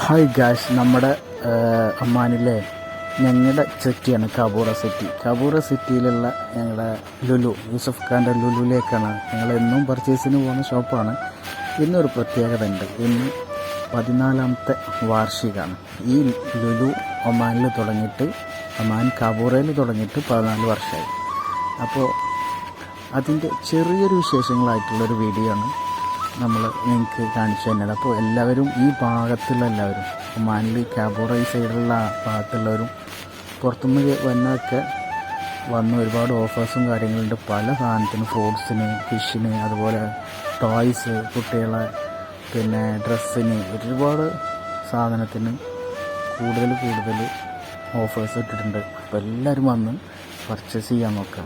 Hi guys, നമ്മുടെ ഒമാനിലെ ഞങ്ങളുടെ സിറ്റിയാണ് കബൂറ സിറ്റിയിലുള്ള ഞങ്ങളുടെ യൂസഫ് ഖാൻ്റെ ലുലുവിലേക്കാണ് ഞങ്ങളെന്നും പർച്ചേസിന് പോകുന്ന ഷോപ്പാണ്. ഇന്നൊരു പ്രത്യേകത ഉണ്ട്. ഇന്ന് 14ാമത്തെ വാർഷികമാണ്. ഈ ലുലു ഒമാനിൽ തുടങ്ങിയിട്ട്, കബൂറയിൽ തുടങ്ങിയിട്ട് 14 വർഷമായി. അപ്പോൾ അതിൻ്റെ ചെറിയൊരു വിശേഷങ്ങളായിട്ടുള്ളൊരു വീഡിയോ ആണ് നമ്മൾ നിങ്ങൾക്ക് കാണിച്ചു തന്നത്. അപ്പോൾ എല്ലാവരും ഈ ഭാഗത്തുള്ള എല്ലാവരും ഒമാനിൽ കബൂറ ഈ സൈഡിലുള്ള ഭാഗത്തുള്ളവരും പുറത്തുനിന്ന് വന്നൊക്കെ വന്ന് ഒരുപാട് ഓഫേഴ്സും കാര്യങ്ങളുണ്ട്. പല സാധനത്തിനും, ഫ്രൂട്ട്സിന്, ഫിഷിന്, അതുപോലെ ടോയ്സ്, കുട്ടികളെ പിന്നെ ഡ്രസ്സിന്, ഒരുപാട് സാധനത്തിന് കൂടുതൽ ഓഫേഴ്സ് ഇട്ടിട്ടുണ്ട്. അപ്പോൾ എല്ലാവരും വന്ന് പർച്ചേസ് ചെയ്യാൻ നോക്കുക.